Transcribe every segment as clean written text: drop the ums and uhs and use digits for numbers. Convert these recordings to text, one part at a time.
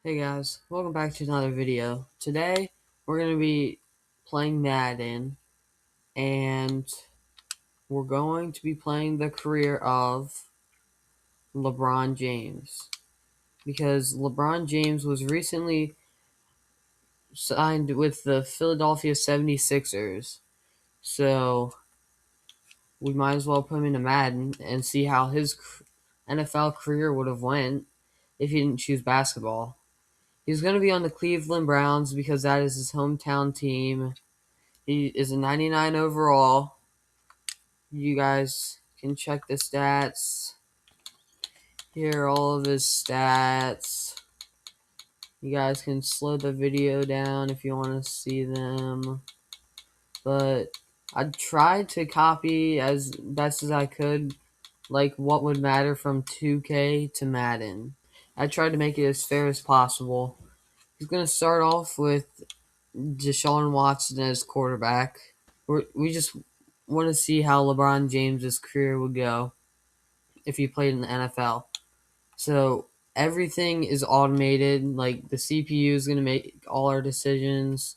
Hey guys, welcome back to another video. Today we're going to be playing Madden, and we're going to be playing the career of LeBron James, because LeBron James was recently signed with the Philadelphia 76ers, so we might as well put him into Madden and see how his NFL career would have went if he didn't choose basketball. He's going to be on the Cleveland Browns because that is his hometown team. He is a 99 overall. You guys can check the stats. Here are all of his stats. You guys can slow the video down if you want to see them. But I tried to copy as best as I could, like what would matter from 2K to Madden. I tried to make it as fair as possible. He's going to start off with Deshaun Watson as quarterback. We just want to see how LeBron James's career would go if he played in the NFL. So everything is automated. Like the CPU is going to make all our decisions.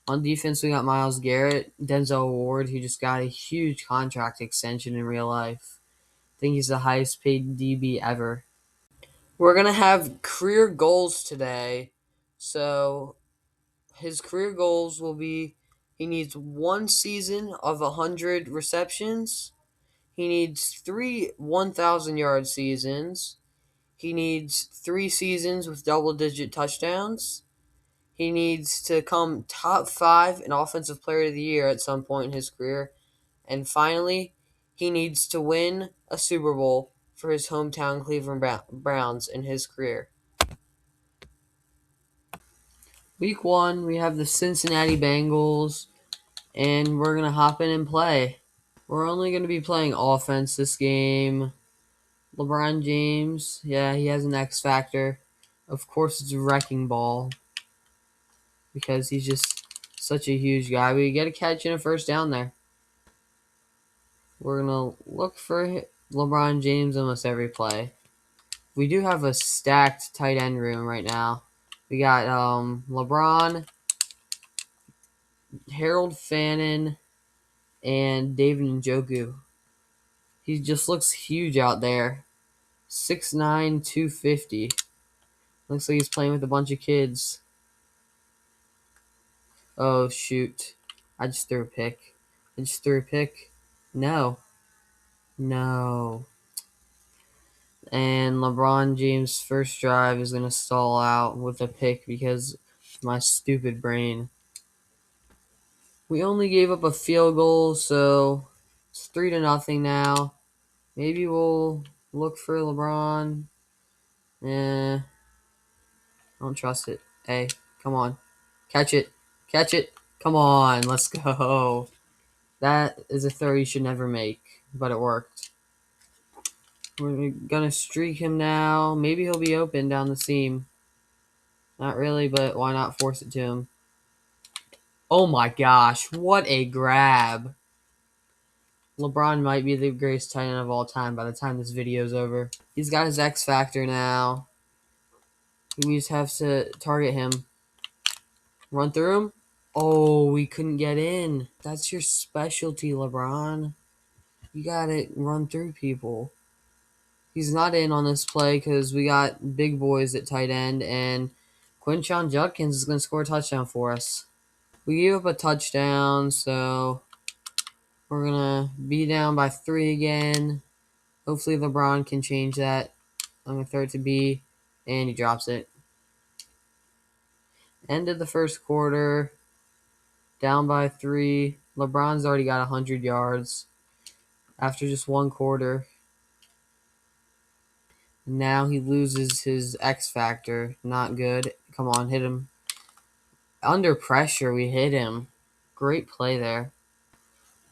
On defense, we got Myles Garrett, Denzel Ward, who just got a huge contract extension in real life. I think he's the highest paid DB ever. We're going to have career goals today. So his career goals will be he needs one season of 100 receptions. He needs three 1,000-yard seasons. He needs 3 seasons with double-digit touchdowns. He needs to come top 5 in Offensive Player of the Year at some point in his career. And finally, he needs to win a Super Bowl for his hometown Cleveland Browns in his career. Week 1, we have the Cincinnati Bengals, and we're going to hop in and play. We're only going to be playing offense this game. LeBron James, yeah, he has an X factor. Of course, it's a wrecking ball because he's just such a huge guy. We get a catch and a first down there. We're going to look for LeBron James almost every play. We do have a stacked tight end room right now. We got LeBron, Harold Fannin, and David Njoku. He just looks huge out there. 6'9", 250. Looks like he's playing with a bunch of kids. Oh, shoot. I just threw a pick. No. No. And LeBron James' first drive is going to stall out with a pick because of my stupid brain. We only gave up a field goal, so it's 3-0 now. Maybe we'll look for LeBron. I don't trust it. Hey, come on. Catch it. Come on, let's go. That is a throw you should never make, but it worked. We're going to streak him now. Maybe he'll be open down the seam. Not really, but why not force it to him? Oh my gosh, what a grab. LeBron might be the greatest tight end of all time by the time this video is over. He's got his X factor now. We just have to target him. Run through him. Oh, we couldn't get in. That's your specialty, LeBron. You gotta run through people. He's not in on this play because we got big boys at tight end, and Quinshon Judkins is going to score a touchdown for us. We gave up a touchdown, so we're going to be down by 3 again. Hopefully LeBron can change that. I'm going to throw it to B, and he drops it. End of the first quarter. Down by 3. LeBron's already got 100 yards after just 1 quarter. Now he loses his X factor. Not good. Come on, hit him. Under pressure, we hit him. Great play there.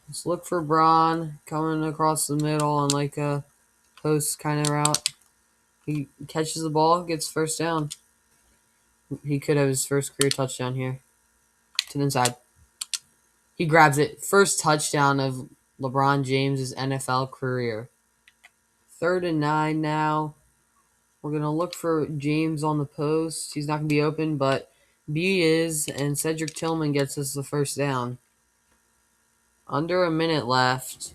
Let's look for Braun coming across the middle on like a post kind of route. He catches the ball, gets first down. He could have his first career touchdown here. To the inside. He grabs it. First touchdown of LeBron James' NFL career. 3rd and 9 now. We're going to look for James on the post. He's not going to be open, but B is, and Cedric Tillman gets us the first down. Under a minute left.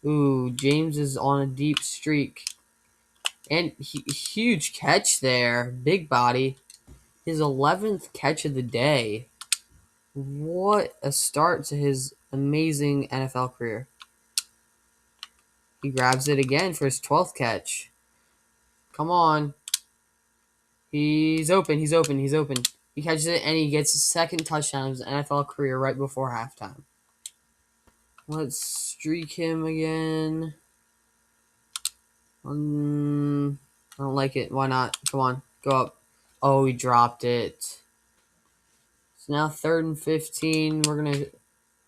Ooh, James is on a deep streak. And huge catch there. Big body. His 11th catch of the day. What a start to his amazing NFL career. He grabs it again for his 12th catch. Come on. He's open. He's open. He's open. He catches it, and he gets his second touchdown of his NFL career right before halftime. Let's streak him again. I don't like it. Why not? Come on. Go up. Oh, he dropped it. So now 3rd and 15. We're going to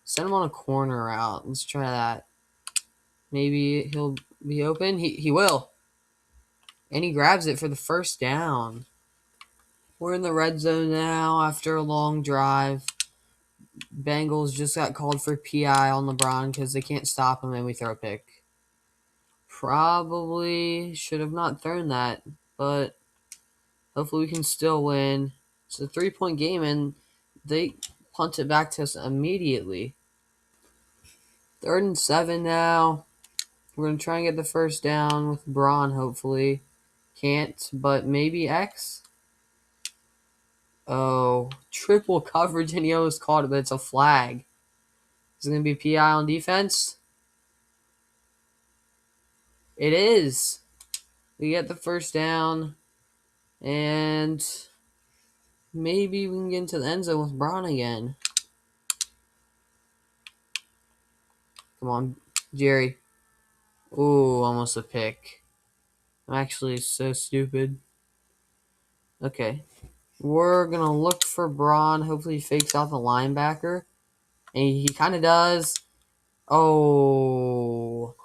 send him on a corner route. Let's try that. Maybe he'll be open. He will. And he grabs it for the first down. We're in the red zone now after a long drive. Bengals just got called for PI on LeBron because they can't stop him, and we throw a pick. Probably should have not thrown that, but hopefully we can still win. It's a 3-point game, and they punt it back to us immediately. 3rd and 7 now. We're going to try and get the first down with Braun, hopefully. Can't, but maybe X. Oh, triple coverage, and he almost caught it, but it's a flag. Is it going to be PI on defense? It is. We get the first down, and maybe we can get into the end zone with Braun again. Come on, Jerry. Ooh, almost a pick. I'm actually so stupid. Okay. We're going to look for Braun. Hopefully he fakes out the linebacker. And he kind of does. Oh.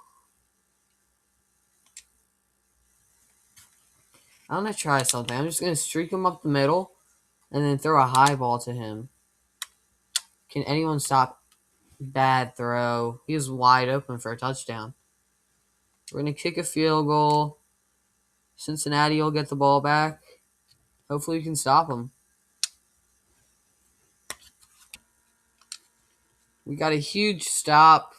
I'm going to try something. I'm just going to streak him up the middle and then throw a high ball to him. Can anyone stop? Bad throw. He was wide open for a touchdown. We're going to kick a field goal. Cincinnati will get the ball back. Hopefully we can stop him. We got a huge stop.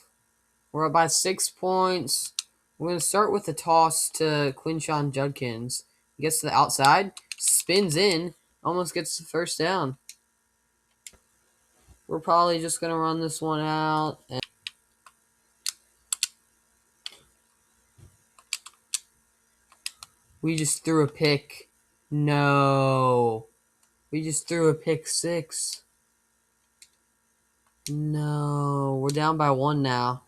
We're up by 6 points. We're going to start with the toss to Quinshon Judkins. He gets to the outside, spins in, almost gets the first down. We're probably just going to run this one out. And we just threw a pick. No. We just threw a pick 6. No. We're down by 1 now.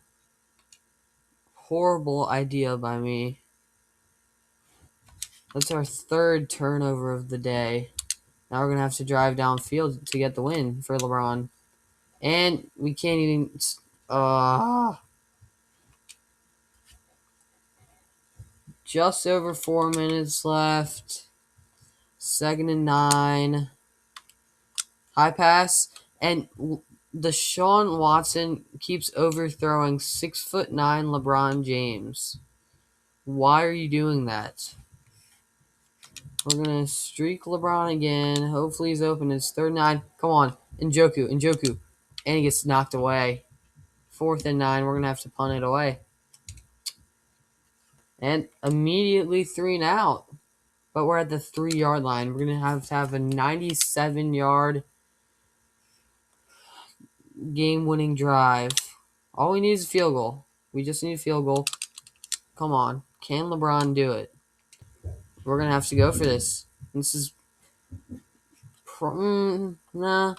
Horrible idea by me. That's our 3rd turnover of the day. Now we're going to have to drive downfield to get the win for LeBron. And we can't even... just over 4 minutes left. 2nd and 9. High pass. And Deshaun Watson keeps overthrowing 6'9" LeBron James. Why are you doing that? We're going to streak LeBron again. Hopefully he's open. It's 3rd and 9. Come on. Njoku. And he gets knocked away. 4th and 9. We're going to have to punt it away. And immediately 3 and out. But we're at the 3-yard line. We're going to have a 97-yard game-winning drive. All we need is a field goal. We just need a field goal. Come on. Can LeBron do it? We're going to have to go for this. This is... nah.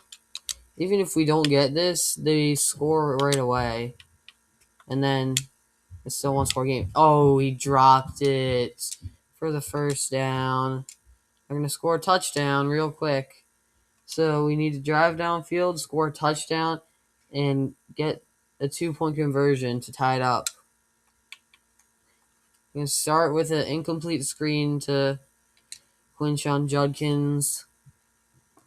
Even if we don't get this, they score right away. And then it's still 1-score game. Oh, he dropped it for the first down. They're going to score a touchdown real quick. So we need to drive downfield, score a touchdown, and get a 2-point conversion to tie it up. We're going to start with an incomplete screen to Quinshon Judkins.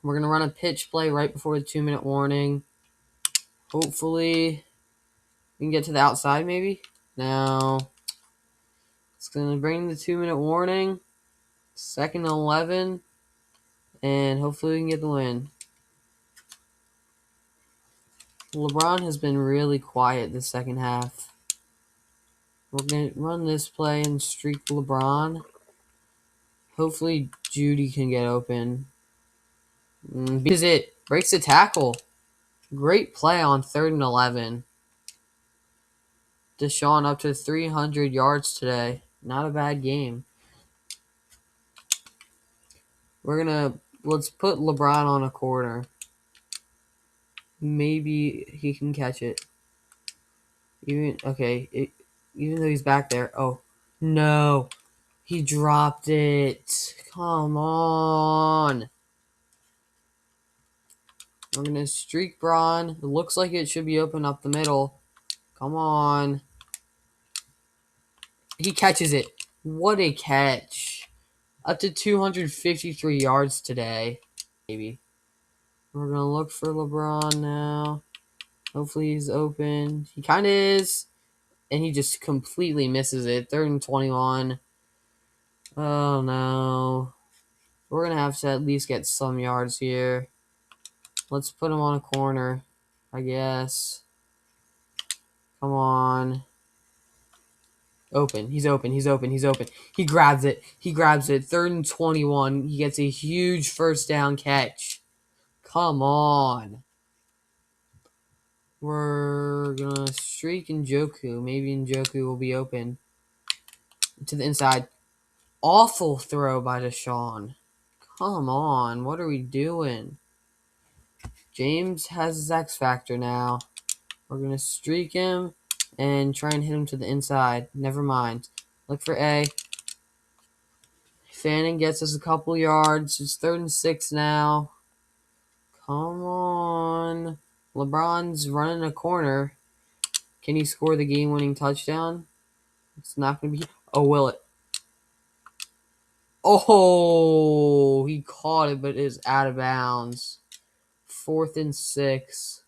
We're going to run a pitch play right before the 2-minute warning. Hopefully we can get to the outside maybe. No. It's going to bring the 2-minute warning. 2nd and 11, and hopefully we can get the win. LeBron has been really quiet this second half. We're going to run this play and streak LeBron. Hopefully Judy can get open. Because it breaks the tackle. Great play on 3rd and 11. Deshaun up to 300 yards today. Not a bad game. Let's put LeBron on a corner. Maybe he can catch it. Even though he's back there. Oh, no. He dropped it. Come on. We're going to streak Braun. It looks like it should be open up the middle. Come on. He catches it. What a catch. Up to 253 yards today. Maybe. We're going to look for LeBron now. Hopefully he's open. He kind of is. And he just completely misses it. 3rd and 21. Oh, no. We're going to have to at least get some yards here. Let's put him on a corner, I guess. Come on. Open. He's open. He's open. He's open. He grabs it. He grabs it. 3rd and 21. He gets a huge first down catch. Come on. We're going to streak Njoku. Maybe Njoku will be open. To the inside. Awful throw by Deshaun. Come on. What are we doing? James has his X Factor now. We're going to streak him and try and hit him to the inside. Never mind. Look for A. Fanning gets us a couple yards. It's 3rd and 6 now. Come on. LeBron's running a corner. Can he score the game-winning touchdown? It's not going to be... Oh, will it? Oh, he caught it, but it is out of bounds. 4th and 6.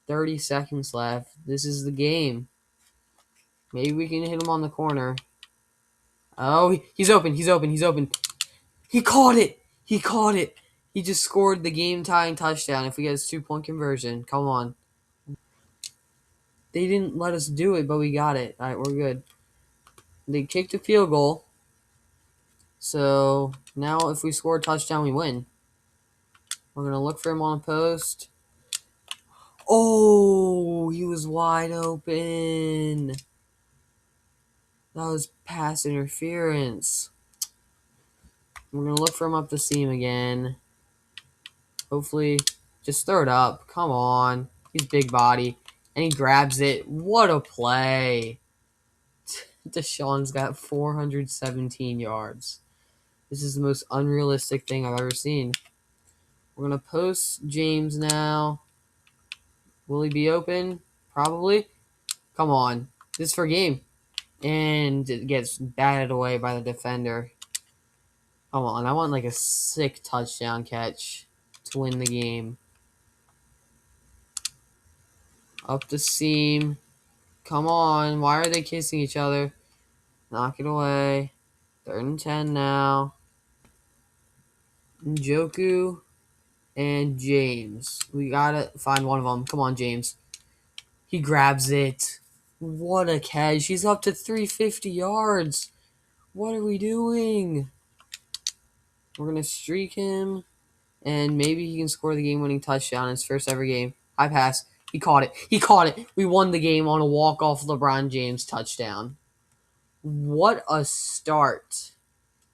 30 seconds left. This is the game. Maybe we can hit him on the corner. Oh, he's open. He's open. He's open. He caught it. He caught it. He just scored the game-tying touchdown if we get his 2-point conversion. Come on. They didn't let us do it, but we got it. All right, we're good. They kicked a field goal. So now if we score a touchdown, we win. We're going to look for him on a post. Oh, he was wide open. That was pass interference. We're going to look for him up the seam again. Hopefully, just throw it up. Come on. He's big body. And he grabs it. What a play. Deshaun's got 417 yards. This is the most unrealistic thing I've ever seen. We're going to post James now. Will he be open? Probably. Come on. This is for game. And it gets batted away by the defender. Come on. I want like a sick touchdown catch to win the game. Up the seam. Come on. Why are they kissing each other? Knock it away. 3rd and 10 now. Njoku and James. We gotta find one of them. Come on, James. He grabs it. What a catch. He's up to 350 yards. What are we doing? We're going to streak him. And maybe he can score the game-winning touchdown in his first ever game. High pass. He caught it. He caught it. We won the game on a walk-off LeBron James touchdown. What a start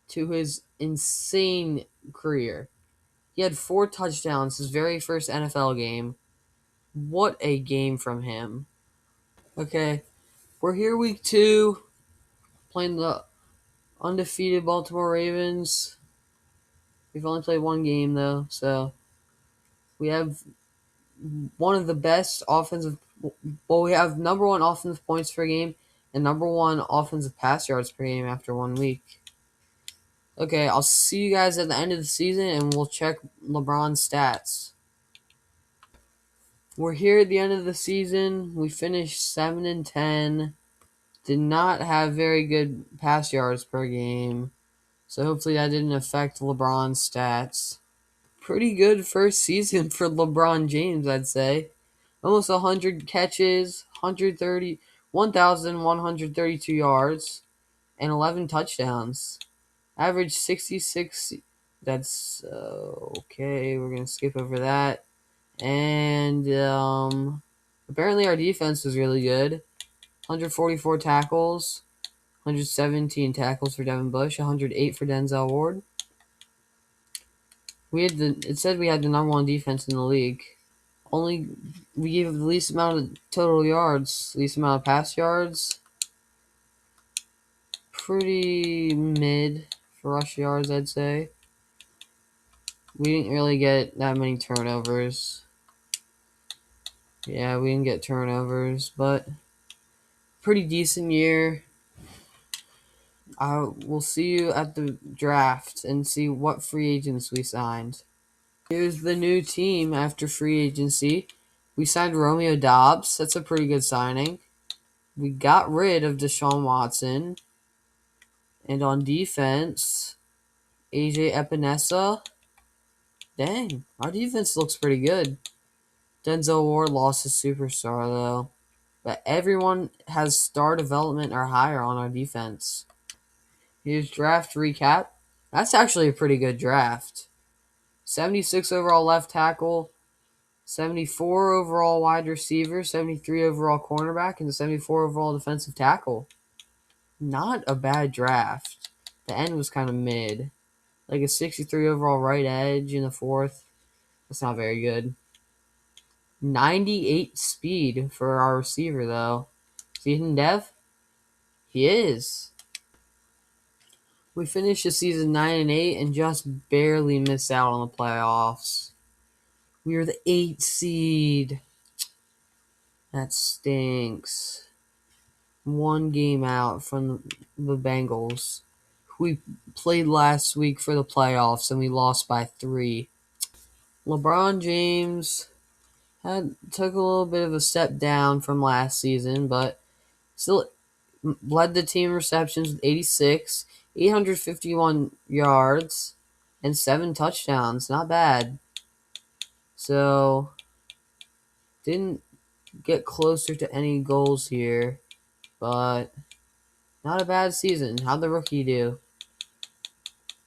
to his insane career. He had 4 touchdowns his very first NFL game. What a game from him. Okay, we're here week 2, playing the undefeated Baltimore Ravens. We've only played 1 game, though, so we have one of the best offensive... Well, we have number 1 offensive points per game and number 1 offensive pass yards per game after 1 week. Okay, I'll see you guys at the end of the season, and we'll check LeBron's stats. We're here at the end of the season. We finished 7-10. Did not have very good pass yards per game. So hopefully that didn't affect LeBron's stats. Pretty good first season for LeBron James, I'd say. Almost 100 catches, 1,132 yards, and 11 touchdowns. Average 66. That's okay. We're gonna skip over that. And apparently our defense was really good. 144 tackles, 117 tackles for Devin Bush, 108 for Denzel Ward. It said we had the number one defense in the league. Only we gave the least amount of total yards, least amount of pass yards. Pretty mid for rush yards, I'd say. We didn't really get that many turnovers. Yeah, we didn't get turnovers, but pretty decent year. We'll see you at the draft and see what free agents we signed. Here's the new team after free agency. We signed Romeo Dobbs. That's a pretty good signing. We got rid of Deshaun Watson. And on defense, AJ Epinesa. Dang, our defense looks pretty good. Denzel Ward lost his superstar, though. But everyone has star development or higher on our defense. Here's draft recap. That's actually a pretty good draft. 76 overall left tackle, 74 overall wide receiver, 73 overall cornerback, and 74 overall defensive tackle. Not a bad draft. The end was kind of mid. Like a 63 overall right edge in the fourth. That's not very good. 98 speed for our receiver, though. Season Dev? He is. We finished the season 9-8 and just barely missed out on the playoffs. We were the 8th seed. That stinks. One game out from the Bengals. We played last week for the playoffs and we lost by 3. LeBron James took a little bit of a step down from last season, but still led the team receptions with 86, 851 yards, and 7 touchdowns. Not bad. So, didn't get closer to any goals here, but not a bad season. How'd the rookie do?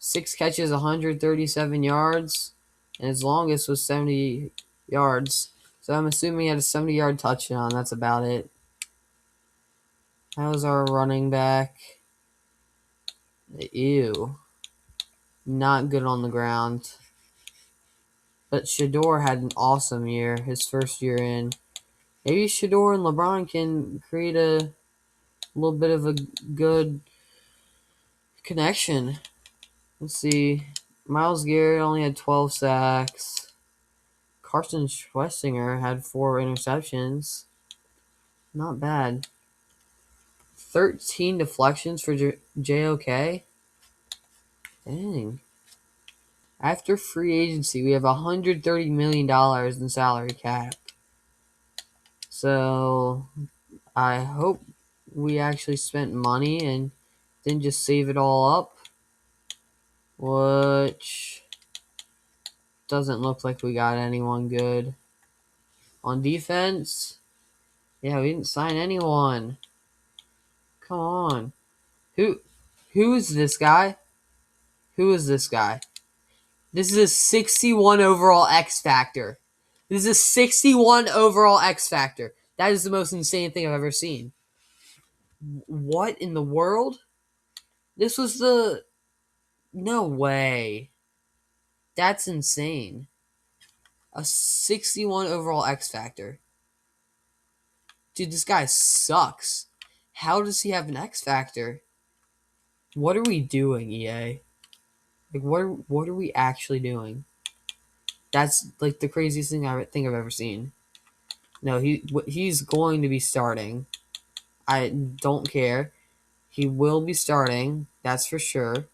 6 catches, 137 yards, and his longest was 70 yards. So I'm assuming he had a 70-yard touchdown. That's about it. How's our running back? Ew. Not good on the ground. But Shador had an awesome year, his first year in. Maybe Shador and LeBron can create a little bit of a good connection. Let's see. Myles Garrett only had 12 sacks. Carson Schwessinger had 4 interceptions. Not bad. 13 deflections for JOK. Dang. After free agency, we have $130 million in salary cap. So, I hope we actually spent money and didn't just save it all up. Which doesn't look like we got anyone good. On defense, yeah, we didn't sign anyone. Come on. Who is this guy? Who is this guy? This is a 61 overall X Factor. This is a 61 overall X Factor. That is the most insane thing I've ever seen. What in the world? This was the... No way. That's insane. A 61 overall X Factor. Dude, this guy sucks. How does he have an X Factor? What are we doing, EA? Like, what are we actually doing? That's like the craziest thing I've ever seen. No, he's going to be starting. I don't care. He will be starting. That's for sure.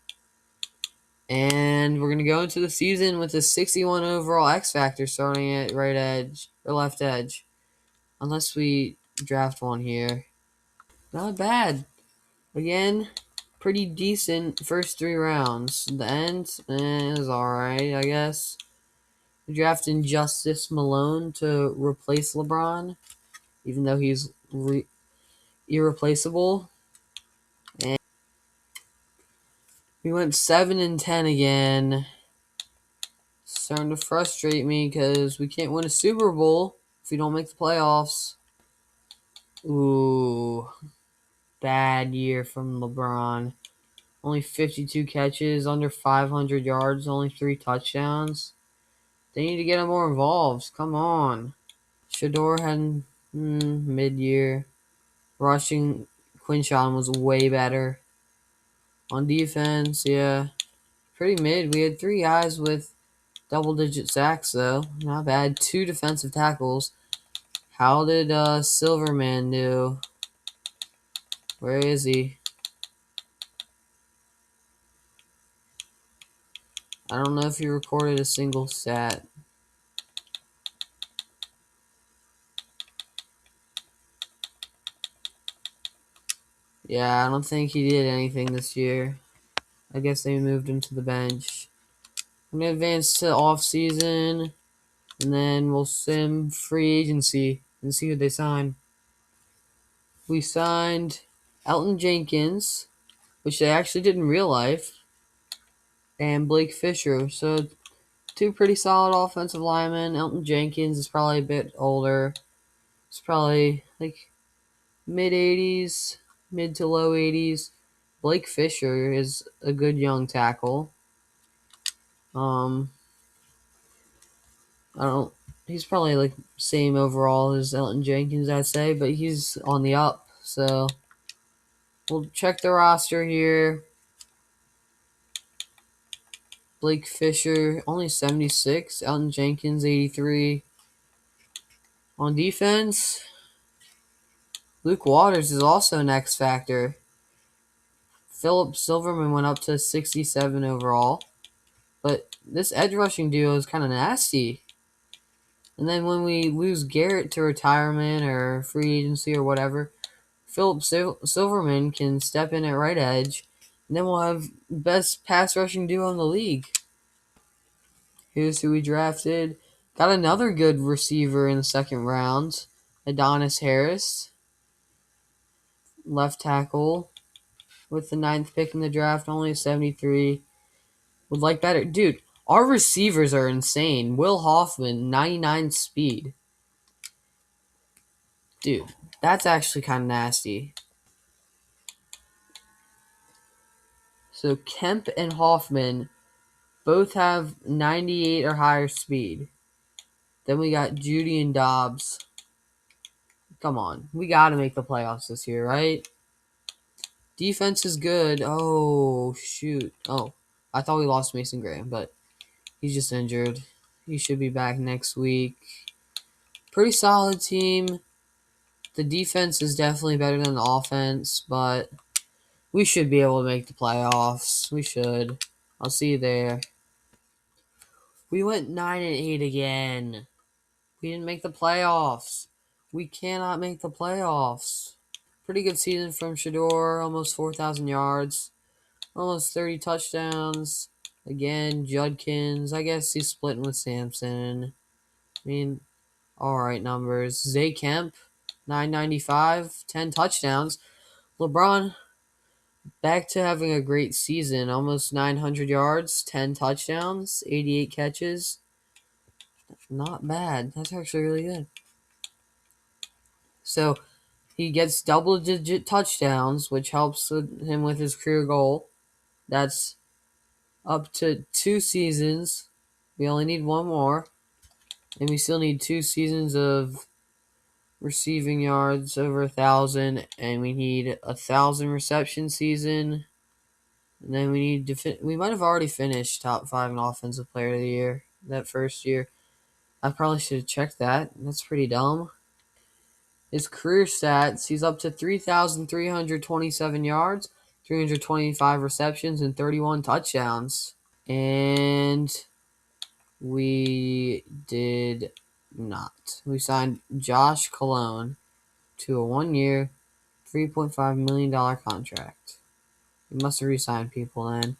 And we're going to go into the season with a 61 overall X Factor starting at right edge or left edge. Unless we draft one here. Not bad. Again, pretty decent first 3 rounds. The end is alright, I guess. We drafted Justice Malone to replace LeBron, even though he's irreplaceable. And we went 7-10 again. It's starting to frustrate me because we can't win a Super Bowl if we don't make the playoffs. Ooh, bad year from LeBron. Only 52 catches, under 500 yards, only 3 touchdowns. They need to get him more involved. Come on. Shador had mid-year. Rushing, Quinshon was way better. On defense, yeah, pretty mid. We had 3 guys with double-digit sacks, though. Not bad. 2 defensive tackles. How did Silverman do? Where is he? I don't know if he recorded a single stat. Yeah, I don't think he did anything this year. I guess they moved him to the bench. I'm going to advance to off-season, and then we'll sim free agency and see who they sign. We signed Elton Jenkins, which they actually did in real life, and Blake Fisher. So 2 pretty solid offensive linemen. Elton Jenkins is probably a bit older. It's probably like mid-80s, mid to low 80s. Blake Fisher is a good young tackle. I don't. He's probably like same overall as Elton Jenkins, I'd say, but he's on the up. So we'll check the roster here. Blake Fisher only 76. Elton Jenkins 83. On defense, Luke Waters is also an X factor. Philip Silverman went up to 67 overall. But this edge rushing duo is kind of nasty. And then when we lose Garrett to retirement or free agency or whatever, Philip Silverman can step in at right edge. And then we'll have best pass rushing duo in the league. Here's who we drafted. Got another good receiver in the second round. Adonis Harris. Left tackle. With the 9th pick in the draft, only 73. Would like better. Dude, our receivers are insane. Will Hoffman, 99 speed. Dude, that's actually kind of nasty. So Kemp and Hoffman both have 98 or higher speed. Then we got Judy and Dobbs. Come on. We got to make the playoffs this year, right? Defense is good. Oh, shoot. Oh, I thought we lost Mason Graham, but he's just injured. He should be back next week. Pretty solid team. The defense is definitely better than the offense, but we should be able to make the playoffs. We should. I'll see you there. We went 9-8 again. We didn't make the playoffs. We cannot make the playoffs. Pretty good season from Shador. Almost 4,000 yards. Almost 30 touchdowns. Again, Judkins. I guess he's splitting with Sampson. I mean, alright numbers. Zay Kemp, 995, 10 touchdowns. LeBron, back to having a great season. Almost 900 yards, 10 touchdowns, 88 catches. Not bad. That's actually really good. So, he gets double-digit touchdowns, which helps him with his career goal. That's up to 2 seasons. We only need 1 more. And we still need 2 seasons of receiving yards over 1,000. And we need 1,000 reception season. And then we need to we might have already finished top 5 in offensive player of the year that first year. I probably should have checked that. That's pretty dumb. His career stats, he's up to 3,327 yards, 325 receptions, and 31 touchdowns. And we did not. We signed Josh Cologne to a 1-year, $3.5 million contract. We must have re-signed people then.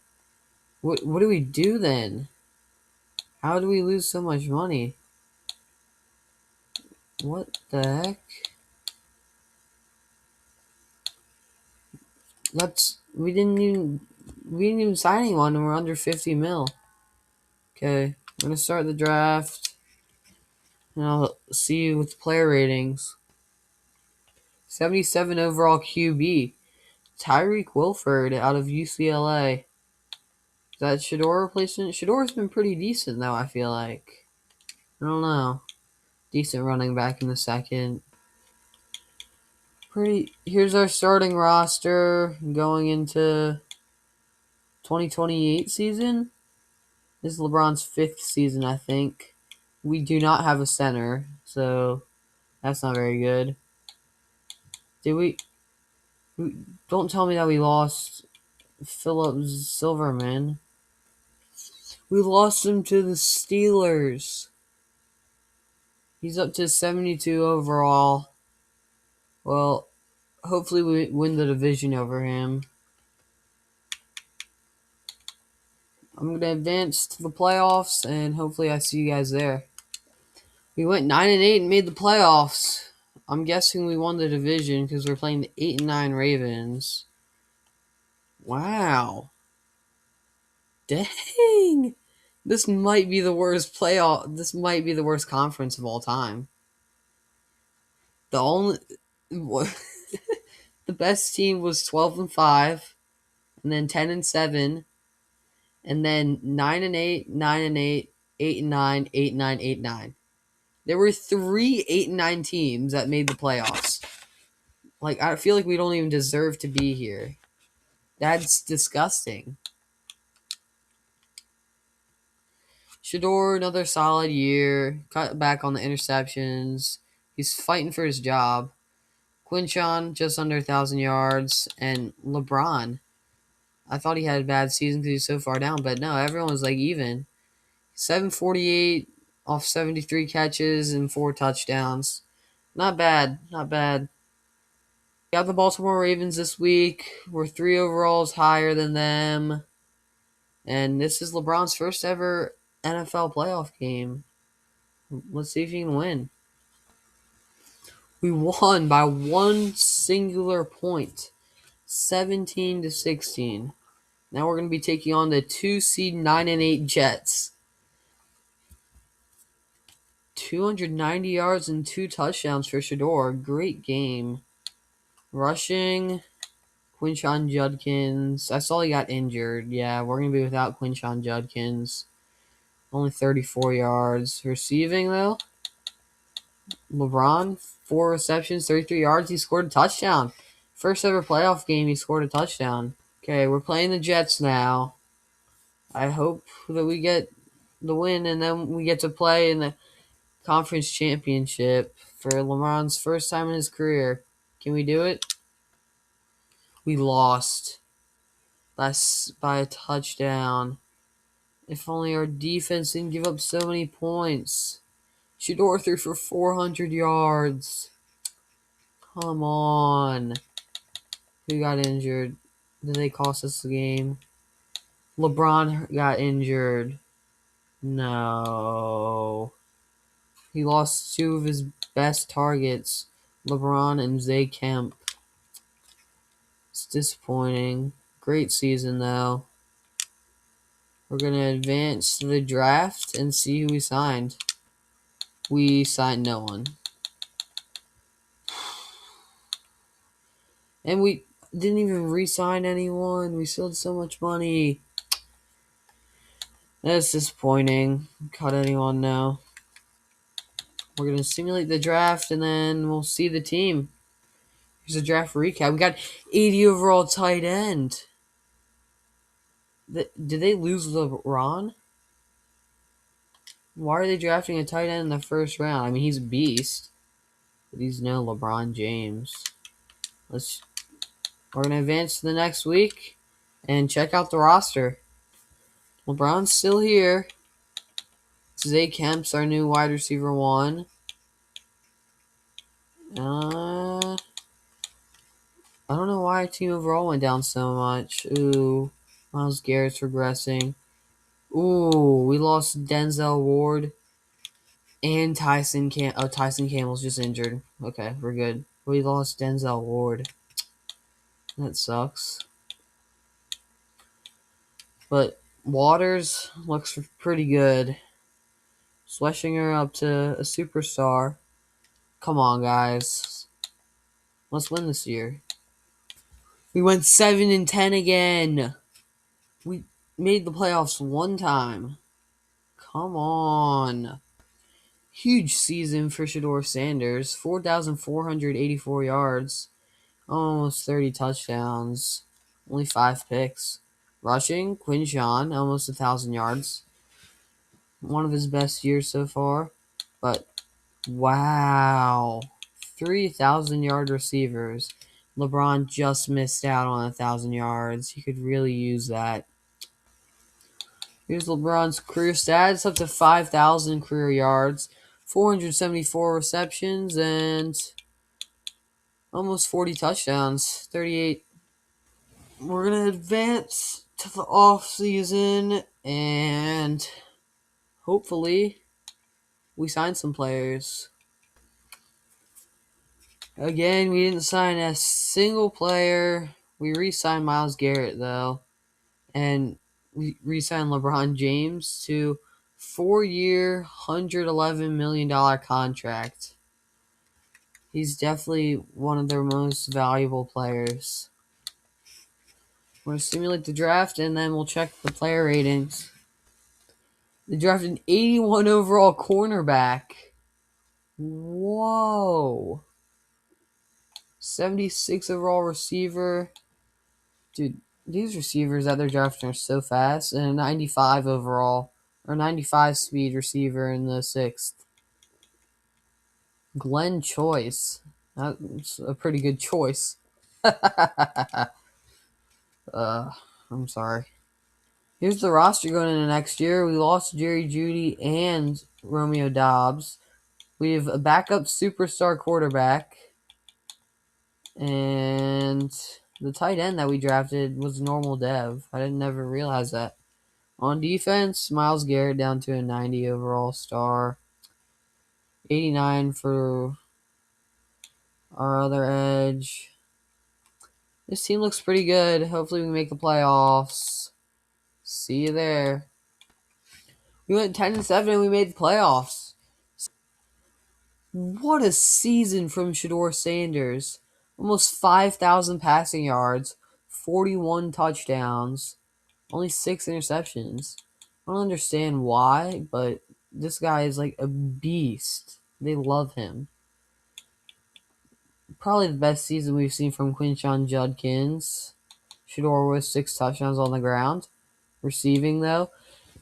What do we do then? How do we lose so much money? What the heck? We didn't even sign anyone and we're under 50 mil. Okay, we're gonna start the draft. And I'll see you with the player ratings. 77 overall QB. Tyreek Wilford out of UCLA. Is that Shador replacement? Shador's been pretty decent though, I feel like. I don't know. Decent running back in the second. Here's our starting roster going into 2028 season. This is LeBron's 5th season, I think. We do not have a center, so that's not very good. Did we don't tell me that we lost Philip Silverman. We lost him to the Steelers. He's up to 72 overall. Well, hopefully we win the division over him. I'm going to advance to the playoffs, and hopefully I see you guys there. We went 9-8 and made the playoffs. I'm guessing we won the division because we're playing the 8-9 Ravens. Wow. Dang. This might be the worst playoff. This might be the worst conference of all time. The only the best team was 12-5, and then 10-7, and then 9-8, 9-8, 8-9, 8-9, 8-9. There were 3 8-9 teams that made the playoffs. Like, I feel like we don't even deserve to be here. That's disgusting. Shador, another solid year. Cut back on the interceptions. He's fighting for his job. Quinchon, just under 1,000 yards. And LeBron. I thought he had a bad season because he's so far down, but no, everyone was like even. 748 off 73 catches and 4 touchdowns. Not bad. Not bad. We got the Baltimore Ravens this week. We're 3 overalls higher than them. And this is LeBron's first ever NFL playoff game. Let's see if he can win. We won by one singular point. 17-16. Now we're going to be taking on the 2 seed 9-8 Jets. 290 yards and 2 touchdowns for Shador. Great game. Rushing, Quinshon Judkins. I saw he got injured. Yeah, we're going to be without Quinshon Judkins. Only 34 yards. Receiving, though, LeBron, 4 receptions, 33 yards. He scored a touchdown. First ever playoff game, he scored a touchdown. Okay, we're playing the Jets now. I hope that we get the win, and then we get to play in the conference championship for LeBron's first time in his career. Can we do it? We lost by a touchdown. If only our defense didn't give up so many points. Shador threw for 400 yards. Come on. Who got injured? Did they cost us the game? LeBron got injured. No. He lost 2 of his best targets, LeBron and Zay Kemp. It's disappointing. Great season, though. We're going to advance to the draft and see who we signed. We signed no one. And we didn't even re-sign anyone. We still had so much money. That's disappointing. Cut anyone now. We're going to simulate the draft, and then we'll see the team. Here's a draft recap. We got 80 overall tight end. Did they lose LeBron? Why are they drafting a tight end in the first round? I mean, he's a beast, but he's no LeBron James. We're going to advance to the next week and check out the roster. LeBron's still here. Zay Kemp's our new wide receiver 1. I don't know why our team overall went down so much. Ooh, Myles Garrett's regressing. Ooh, we lost Denzel Ward and Tyson Tyson Campbell's just injured. Okay, we're good. We lost Denzel Ward. That sucks. But Waters looks pretty good. Schlesinger up to a superstar. Come on, guys. Let's win this year. We went 7-10 again. We made the playoffs one time. Come on. Huge season for Shedeur Sanders. 4,484 yards. Almost 30 touchdowns. Only 5 picks. Rushing, Quinshawn, almost 1,000 yards. One of his best years so far. But, wow. 3,000-yard receivers. LeBron just missed out on 1,000 yards. He could really use that. Here's LeBron's career stats, up to 5,000 career yards, 474 receptions, and almost 40 touchdowns, 38. We're going to advance to the off season, and hopefully we sign some players. Again, we didn't sign a single player. We re-signed Myles Garrett, though, and we re-signed LeBron James to 4-year, $111 million contract. He's definitely one of their most valuable players. We're going to simulate the draft, and then we'll check the player ratings. They drafted an 81 overall cornerback. Whoa. 76 overall receiver. Dude, these receivers that they're drafting are so fast. And a 95 overall, or 95 speed receiver in the 6th. Glenn Choice. That's a pretty good choice. I'm sorry. Here's the roster going into next year. We lost Jerry Jeudy and Romeo Doubs. We have a backup superstar quarterback. And the tight end that we drafted was normal dev. I didn't never realize that. On defense, Myles Garrett down to a 90 overall star. 89 for our other edge. This team looks pretty good. Hopefully we make the playoffs. See you there. We went 10-7 and we made the playoffs. What a season from Shedeur Sanders. Almost 5,000 passing yards, 41 touchdowns, only 6 interceptions. I don't understand why, but this guy is like a beast. They love him. Probably the best season we've seen from Quinshawn Judkins. Shedeur with 6 touchdowns on the ground. Receiving, though.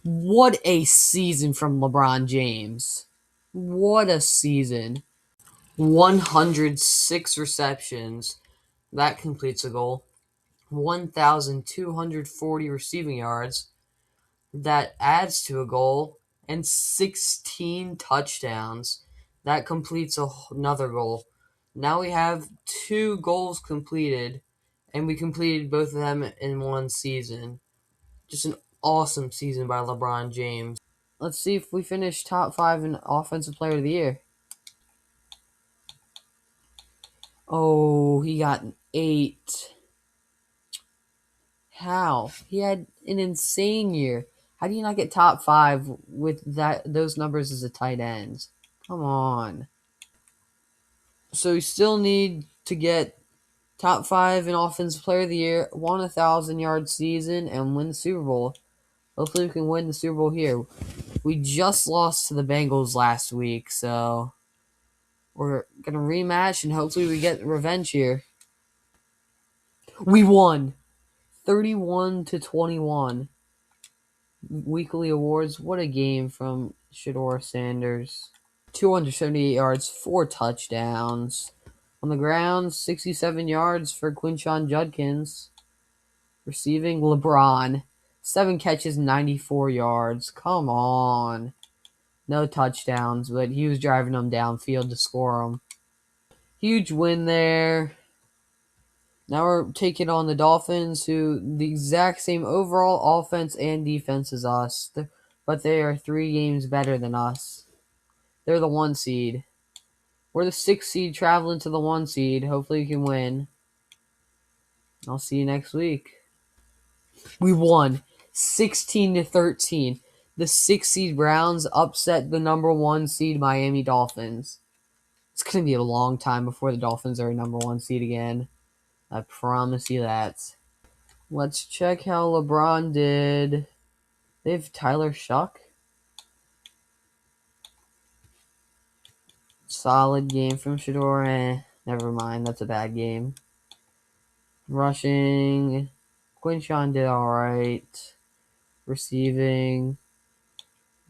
What a season from LeBron James. What a season. 106 receptions. That completes a goal. 1,240 receiving yards. That adds to a goal. And 16 touchdowns. That completes another goal. Now we have 2 goals completed. And we completed both of them in one season. Just an awesome season by LeBron James. Let's see if we finish top 5 in Offensive Player of the Year. Oh, he got an 8. How? He had an insane year. How do you not get top 5 with those numbers as a tight end? Come on. So we still need to get top 5 in Offensive Player of the Year, won a 1,000-yard season, and win the Super Bowl. Hopefully we can win the Super Bowl here. We just lost to the Bengals last week, so we're going to rematch, and hopefully we get revenge here. We won 31-21. Weekly awards. What a game from Shedeur Sanders. 278 yards, 4 touchdowns. On the ground, 67 yards for Quinshawn Judkins. Receiving, LeBron. 7 catches, 94 yards. Come on. No touchdowns, but he was driving them downfield to score them. Huge win there. Now we're taking on the Dolphins, who the exact same overall offense and defense as us, but they are 3 games better than us. They're the 1 seed. We're the 6 seed traveling to the 1 seed. Hopefully we can win. I'll see you next week. We won 16-13. The 6 seed Browns upset the number 1 seed Miami Dolphins. It's going to be a long time before the Dolphins are a number 1 seed again. I promise you that. Let's check how LeBron did. They have Tyler Shuck. Solid game from Shador. Never mind. That's a bad game. Rushing. Quinshawn did alright. Receiving.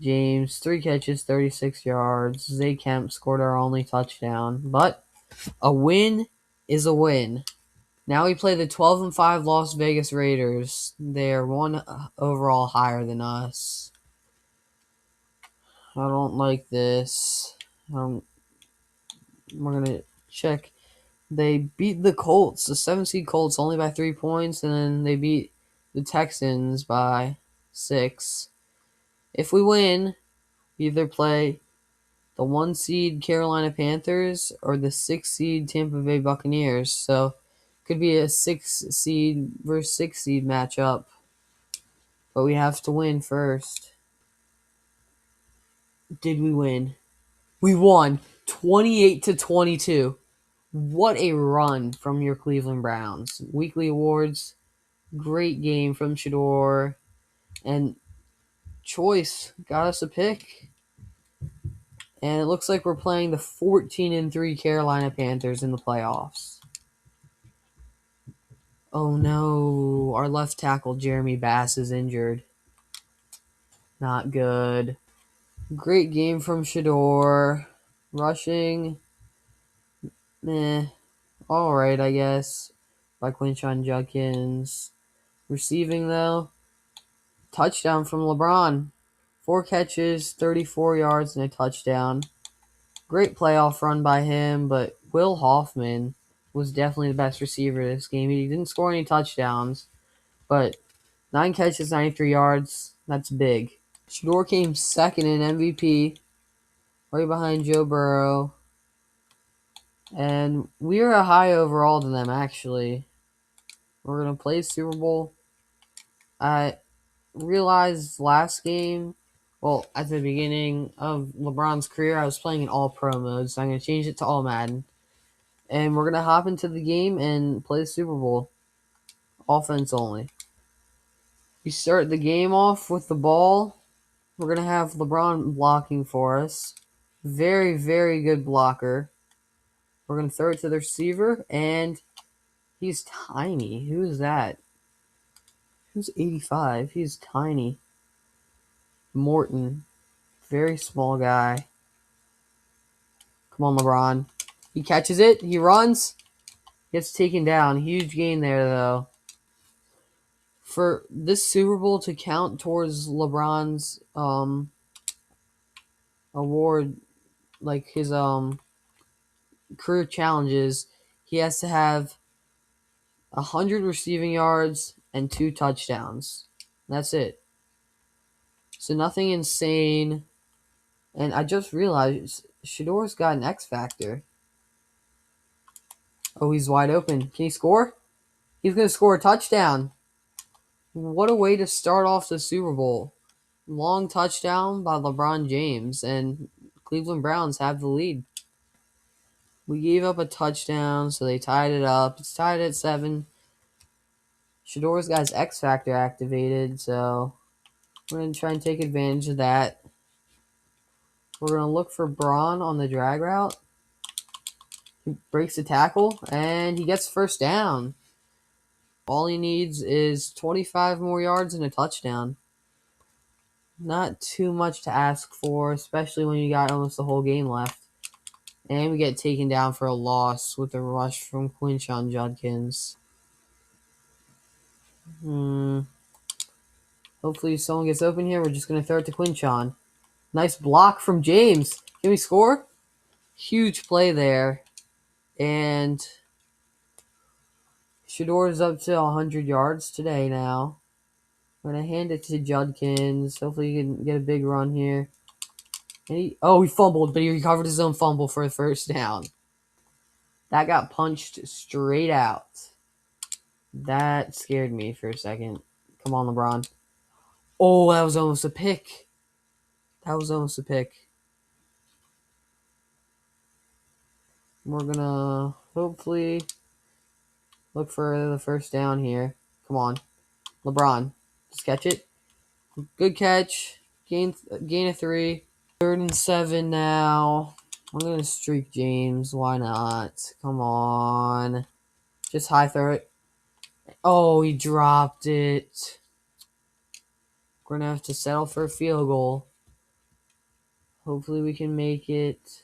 James, 3 catches, 36 yards. Zay Kemp scored our only touchdown. But a win is a win. Now we play the 12-5 Las Vegas Raiders. They are 1 overall higher than us. I don't like this. We're going to check. They beat the Colts, the 7-seed Colts, only by 3 points, and then they beat the Texans by 6. If we win, we either play the 1 seed Carolina Panthers or the 6 seed Tampa Bay Buccaneers. So could be a 6 seed versus 6 seed matchup. But we have to win first. Did we win? We won 28-22. What a run from your Cleveland Browns. Weekly awards. Great game from Shador. And Choice got us a pick. And it looks like we're playing the 14-3 Carolina Panthers in the playoffs. Oh no, our left tackle Jeremy Bass is injured. Not good. Great game from Shador. Rushing, alright I guess. By Quinshon Judkins. Receiving though, touchdown from LeBron. 4 catches, 34 yards, and a touchdown. Great playoff run by him, but Will Hoffman was definitely the best receiver this game. He didn't score any touchdowns, but 9 catches, 93 yards. That's big. Shador came second in MVP, right behind Joe Burrow. And we are a high overall than them, actually. We're going to play Super Bowl. I realized last game, well, at the beginning of LeBron's career, I was playing in all pro mode, so I'm going to change it to all Madden. And we're going to hop into the game and play the Super Bowl. Offense only. We start the game off with the ball. We're going to have LeBron blocking for us. Very, very good blocker. We're going to throw it to the receiver, and he's tiny. Who is that? Who's 85? He's tiny. Morton. Very small guy. Come on, LeBron. He catches it. He runs. Gets taken down. Huge gain there, though. For this Super Bowl to count towards LeBron's award, like his career challenges, he has to have 100 receiving yards and 2 touchdowns. That's it. So nothing insane. And I just realized Shador's got an X factor. Oh, he's wide open. Can he score? He's going to score a touchdown. What a way to start off the Super Bowl. Long touchdown by LeBron James, and Cleveland Browns have the lead. We gave up a touchdown, so they tied it up. It's tied at 7. Shador's got his X Factor activated, so we're going to try and take advantage of that. We're going to look for Braun on the drag route. He breaks the tackle, and he gets first down. All he needs is 25 more yards and a touchdown. Not too much to ask for, especially when you got almost the whole game left. And we get taken down for a loss with a rush from Quinshon Judkins. Hopefully someone gets open here. We're just going to throw it to Quinshon. Nice block from James. Can we score? Huge play there. And Shador's up to 100 yards today now. I'm going to hand it to Judkins. Hopefully he can get a big run here. And he fumbled, but he recovered his own fumble for a first down. That got punched straight out. That scared me for a second. Come on, LeBron. Oh, that was almost a pick. That was almost a pick. We're going to hopefully look for the first down here. Come on. LeBron. Just catch it. Good catch. Gain of 3. 3rd and 7 now. I'm going to streak James. Why not? Come on. Just high throw it. Oh, he dropped it. We're going to have to settle for a field goal. Hopefully we can make it.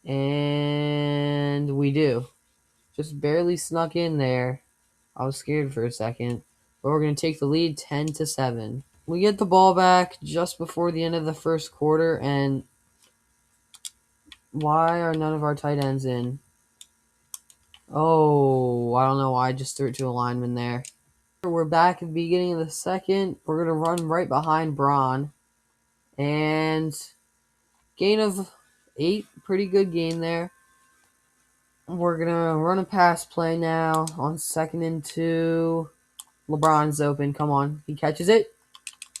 And we do. Just barely snuck in there. I was scared for a second. But we're going to take the lead 10-7. We get the ball back just before the end of the first quarter. And why are none of our tight ends in? Oh, I don't know why I just threw it to a lineman there. We're back at the beginning of the second. We're going to run right behind Braun. And gain of 8. Pretty good gain there. We're going to run a pass play now on 2nd and 2. LeBron's open. Come on. He catches it.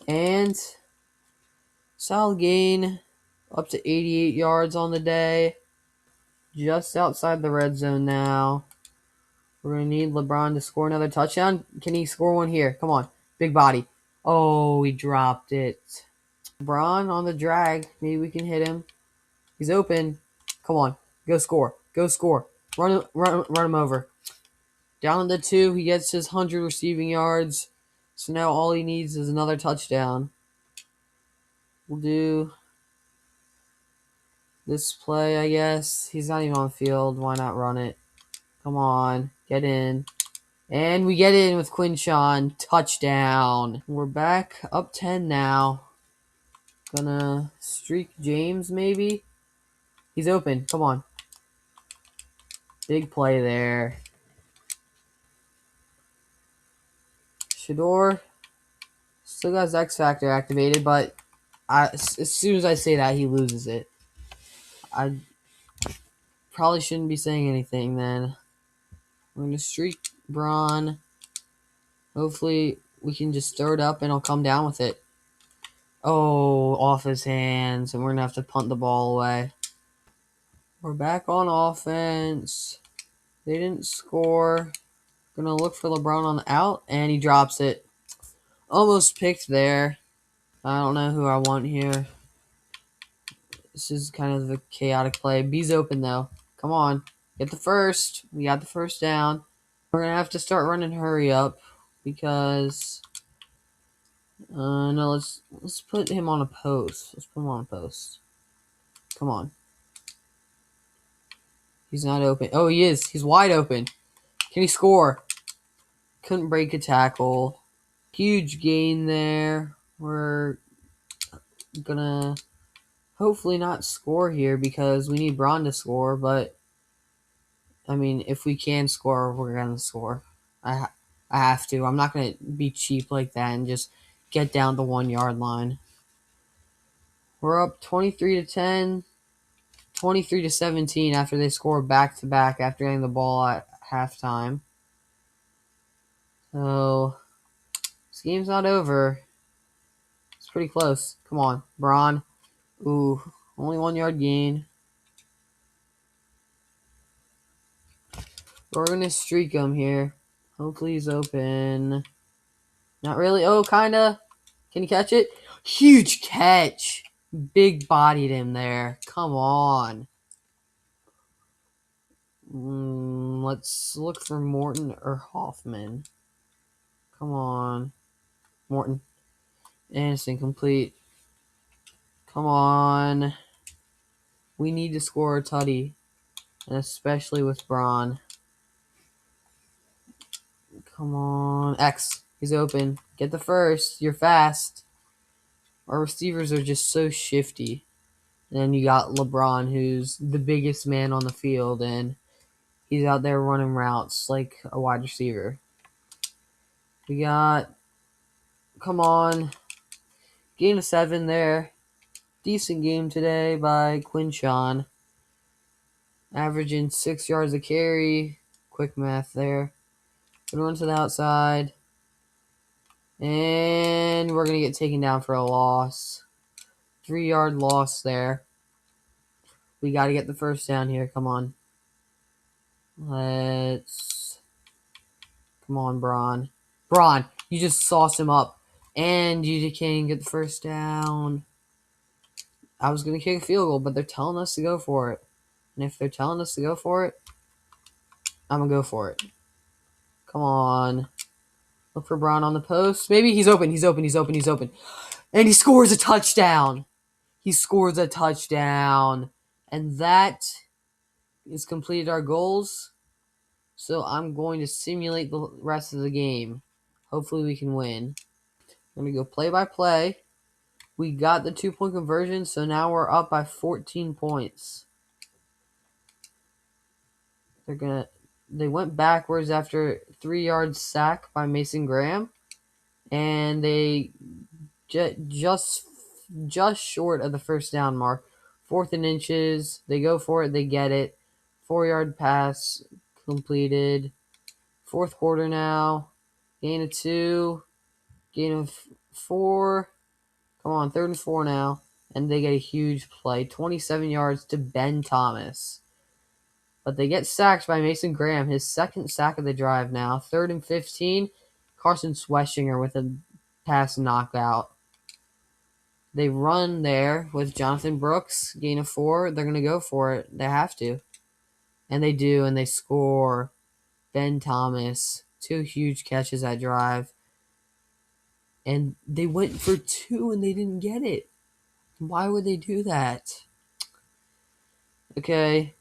And solid gain. Up to 88 yards on the day. Just outside the red zone now. We're going to need LeBron to score another touchdown. Can he score one here? Come on. Big body. Oh, he dropped it. LeBron on the drag. Maybe we can hit him. He's open. Come on. Go score. Go score. Run him over. Down to 2. He gets his 100 receiving yards. So now all he needs is another touchdown. We'll do this play, I guess. He's not even on the field. Why not run it? Come on. Get in. And we get in with Quinshawn. Touchdown. We're back up 10 now. Gonna streak James, maybe? He's open. Come on. Big play there. Shador still got his X Factor activated, but as soon as I say that, he loses it. I probably shouldn't be saying anything then. We're going to streak Braun. Hopefully, we can just throw it up and he'll come down with it. Oh, off his hands, and we're going to have to punt the ball away. We're back on offense. They didn't score. Going to look for LeBron on the out, and he drops it. Almost picked there. I don't know who I want here. This is kind of a chaotic play. B's open, though. Come on. Get the first. We got the first down. We're going to have to start running hurry up because... no, let's put him on a post. Let's put him on a post. Come on. He's not open. Oh, he is. He's wide open. Can he score? Couldn't break a tackle. Huge gain there. We're going to hopefully not score here because we need Braun to score, but I mean, if we can score, we're going to score. I have to. I'm not going to be cheap like that and just get down the 1 yard line. We're up 23-10, 23-17 after they score back-to-back after getting the ball at halftime. So, this game's not over. It's pretty close. Come on, Braun. Ooh, only 1 yard gain. We're going to streak him here. Hopefully he's open. Not really. Oh, kind of. Can you catch it? Huge catch. Big bodied him there. Come on. Let's look for Morton or Hoffman. Come on. Morton. And it's incomplete. Come on. We need to score a tutty. And especially with Braun. Come on. X. He's open. Get the first. You're fast. Our receivers are just so shifty. And then you got LeBron, who's the biggest man on the field. And He's out there running routes like a wide receiver. We got, come on, gain of 7 there. Decent game today by Quinshawn. Averaging 6 yards a carry. Quick math there. Gonna run to the outside. And we're going to get taken down for a loss. 3-yard loss there. We got to get the first down here. Come on. Come on, Braun. Braun, you just sauce him up. And you can't get the first down. I was going to kick a field goal, but they're telling us to go for it. And if they're telling us to go for it, I'm going to go for it. Come on. Look for Braun on the post. Maybe he's open. He's open. And he scores a touchdown. He scores a touchdown. And that is completed our goals. So I'm going to simulate the rest of the game. Hopefully we can win. I'm going to go play by play. We got the 2-point conversion, so now we're up by 14 points. They went backwards after 3-yard sack by Mason Graham, and they just short of the first down mark. 4th and inches. They go for it. They get it. 4-yard pass completed. 4th quarter now. Gain of 2. Gain of 4. Come on, 3rd and 4 now. And they get a huge play. 27 yards to Ben Thomas. But they get sacked by Mason Graham. His 2nd sack of the drive now. 3rd and 15. Carson Sweshinger with a pass knockout. They run there with Jonathan Brooks. Gain of 4. They're going to go for it. They have to. And they do, and they score. Ben Thomas. 2 huge catches that drive. And they went for 2 and they didn't get it. Why would they do that? Okay.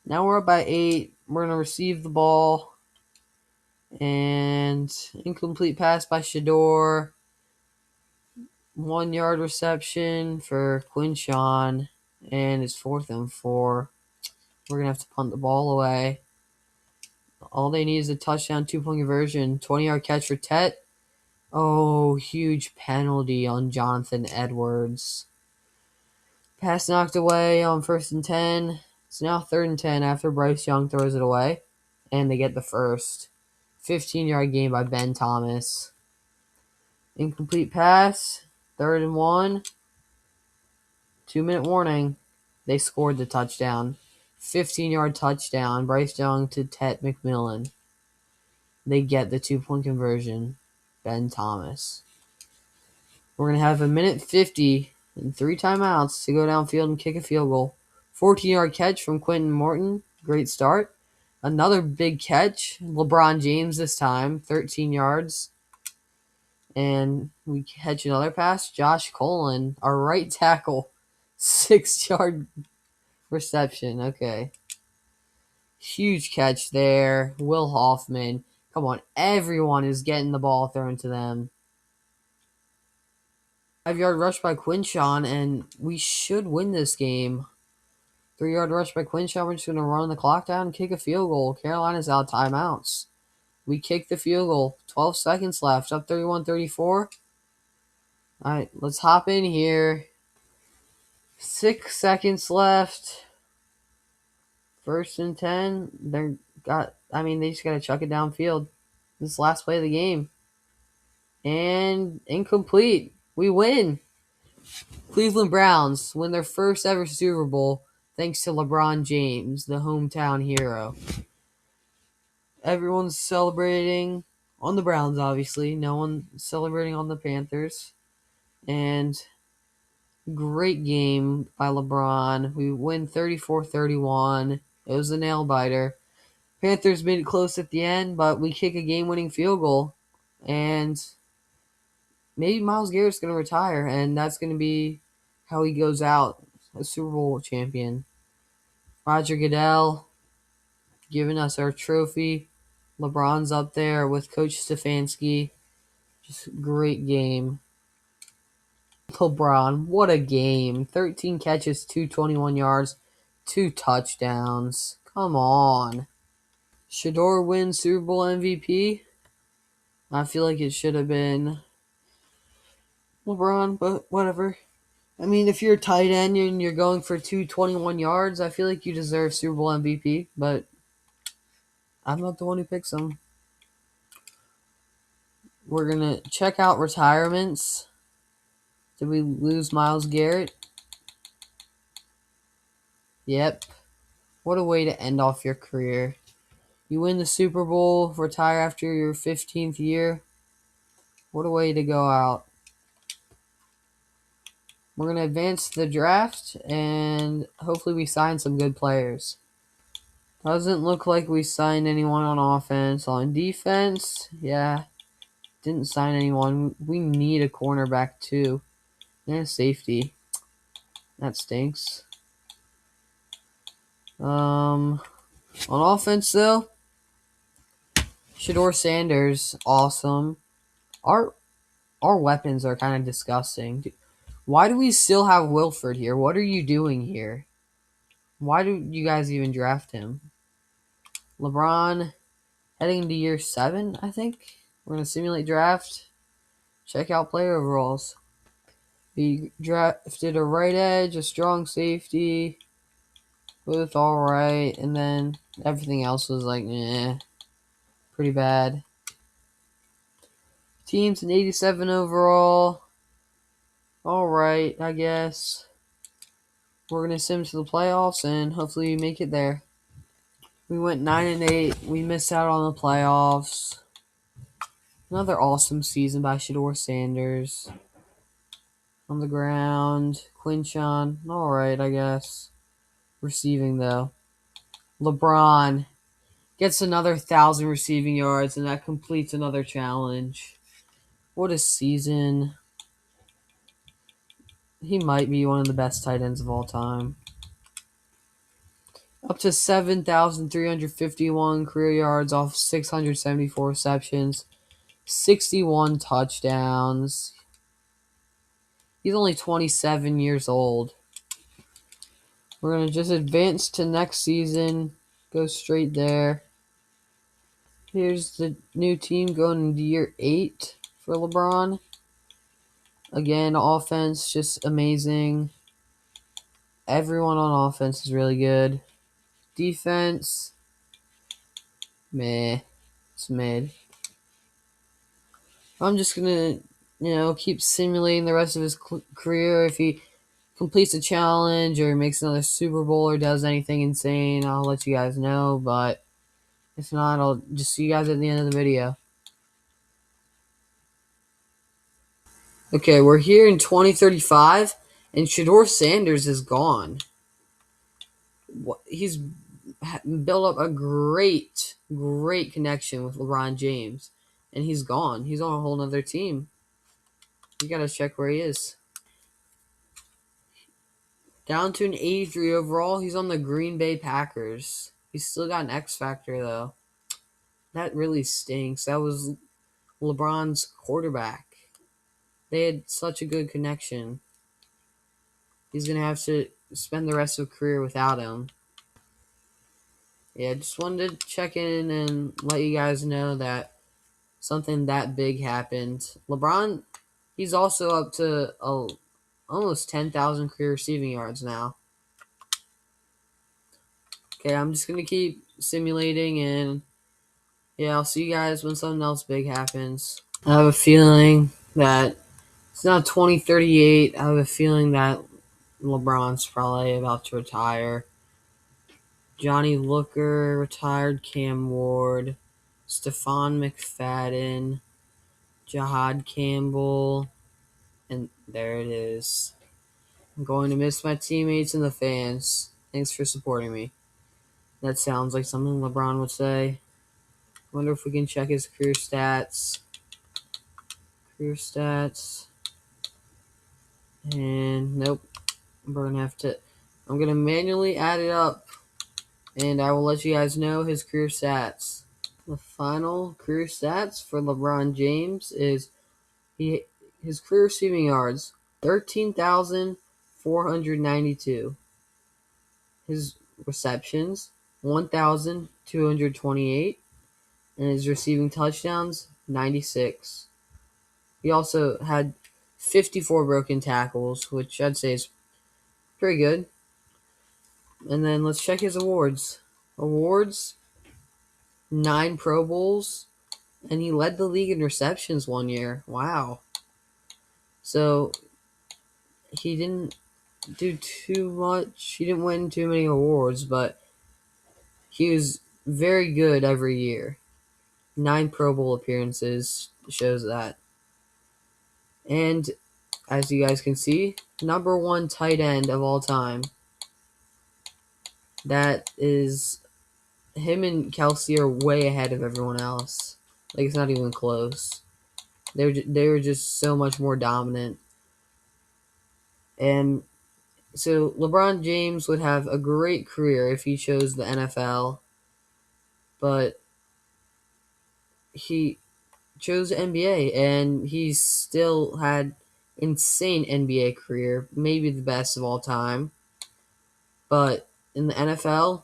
Now we're up by 8. We're going to receive the ball. And incomplete pass by Shador. 1-yard reception for Quinshawn. And it's 4th and 4. We're going to have to punt the ball away. All they need is a touchdown, 2-point conversion. 20-yard catch for Tet. Oh, huge penalty on Jonathan Edwards. Pass knocked away on 1st and 10. It's now 3rd and 10 after Bryce Young throws it away. And they get the first. 15-yard gain by Ben Thomas. Incomplete pass. 3rd and 1. 2-minute warning. They scored the touchdown. 15-yard touchdown. Bryce Young to Tet McMillan. They get the 2-point conversion. Ben Thomas. We're going to have 1:50 and 3 timeouts to go downfield and kick a field goal. 14-yard catch from Quentin Morton. Great start. Another big catch. LeBron James this time. 13 yards. And we catch another pass. Josh Colin, our right tackle. 6-yard reception. Okay. Huge catch there. Will Hoffman. Come on. Everyone is getting the ball thrown to them. 5-yard rush by Quinshawn, and we should win this game. 3-yard rush by Quinshawn. We're just going to run the clock down and kick a field goal. Carolina's out timeouts. We kick the field goal. 12 seconds left. Up 31-34. All right, let's hop in here. 6 seconds left. 1st and 10. They just got to chuck it downfield. This is the last play of the game. And incomplete. We win. Cleveland Browns win their first ever Super Bowl thanks to LeBron James, the hometown hero. Everyone's celebrating on the Browns, obviously. No one's celebrating on the Panthers. And great game by LeBron. We win 34-31. It was a nail-biter. Panthers made it close at the end, but we kick a game-winning field goal. And maybe Myles Garrett's going to retire, and that's going to be how he goes out, a Super Bowl champion. Roger Goodell giving us our trophy. LeBron's up there with Coach Stefanski. Just great game. LeBron, what a game. 13 catches, 221 yards, 2 touchdowns. Come on. Shador wins Super Bowl MVP. I feel like it should have been LeBron, but whatever. I mean, if you're a tight end and you're going for 221 yards, I feel like you deserve Super Bowl MVP, but I'm not the one who picks them. We're going to check out retirements. Did we lose Myles Garrett? Yep. What a way to end off your career. You win the Super Bowl, retire after your 15th year. What a way to go out. We're going to advance the draft, and hopefully we sign some good players. Doesn't look like we signed anyone on offense. On defense, yeah, didn't sign anyone. We need a cornerback too. And a safety. That stinks. On offense though, Shador Sanders, awesome. Our weapons are kind of disgusting. Why do we still have Wilford here? What are you doing here? Why do you guys even draft him? LeBron heading into year 7, I think. We're going to simulate draft. Check out player overalls. We drafted a right edge, a strong safety, both alright, and then everything else was like, pretty bad. Team's an 87 overall. Alright, I guess. We're going to sim to the playoffs, and hopefully we make it there. We went 9-8. We missed out on the playoffs. Another awesome season by Shador Sanders. On the ground, Quinshon, alright, I guess. Receiving, though. LeBron gets another 1,000 receiving yards, and that completes another challenge. What a season. He might be one of the best tight ends of all time. Up to 7,351 career yards off 674 receptions. 61 touchdowns. He's only 27 years old. We're going to just advance to next season. Go straight there. Here's the new team going into year 8 for LeBron. Again, offense, just amazing. Everyone on offense is really good. Defense, meh. It's mid. I'm just going to, keep simulating the rest of his career. If he completes a challenge or makes another Super Bowl or does anything insane, I'll let you guys know. But if not, I'll just see you guys at the end of the video. Okay, we're here in 2035, and Shador Sanders is gone. He's built up a great connection with LeBron James, and he's gone. He's on a whole nother team. You gotta check where he is. Down to an 83 overall. He's on the Green Bay Packers. He's still got an X factor though. That really stinks. That was LeBron's quarterback. They had such a good connection. He's gonna have to spend the rest of his career without him. Yeah, just wanted to check in and let you guys know that something that big happened. LeBron, he's also up to almost 10,000 career receiving yards now. Okay, I'm just going to keep simulating, and yeah, I'll see you guys when something else big happens. I have a feeling that it's not 2038. I have a feeling that LeBron's probably about to retire. Johnny Looker retired, Cam Ward, Stephon McFadden, Jahad Campbell, and there it is. I'm going to miss my teammates and the fans. Thanks for supporting me. That sounds like something LeBron would say. Wonder if we can check his career stats. And nope. We're gonna have to. I'm gonna manually add it up, and I will let you guys know his career stats. The final career stats for LeBron James is his career receiving yards 13,492. His receptions 1,228, and his receiving touchdowns, 96. He also had 54 broken tackles, which I'd say is pretty good. And then let's check his awards. Awards, 9 Pro Bowls, and he led the league in receptions one year. Wow. So he didn't do too much. He didn't win too many awards, but he was very good every year. 9 Pro Bowl appearances shows that. And as you guys can see, number 1 tight end of all time. That is, him and Kelsey are way ahead of everyone else. Like, it's not even close. They were just so much more dominant. And so LeBron James would have a great career if he chose the NFL, but he chose the NBA, and he still had insane NBA career, maybe the best of all time. But in the NFL,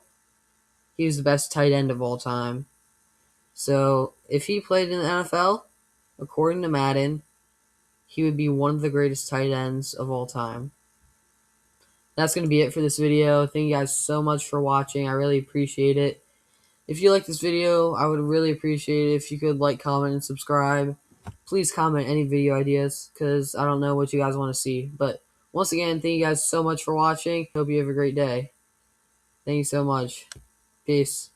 he was the best tight end of all time. So if he played in the NFL, according to Madden, he would be one of the greatest tight ends of all time. That's going to be it for this video. Thank you guys so much for watching. I really appreciate it. If you like this video, I would really appreciate it if you could like, comment, and subscribe. Please comment any video ideas because I don't know what you guys want to see. But once again, thank you guys so much for watching. Hope you have a great day. Thank you so much. Peace.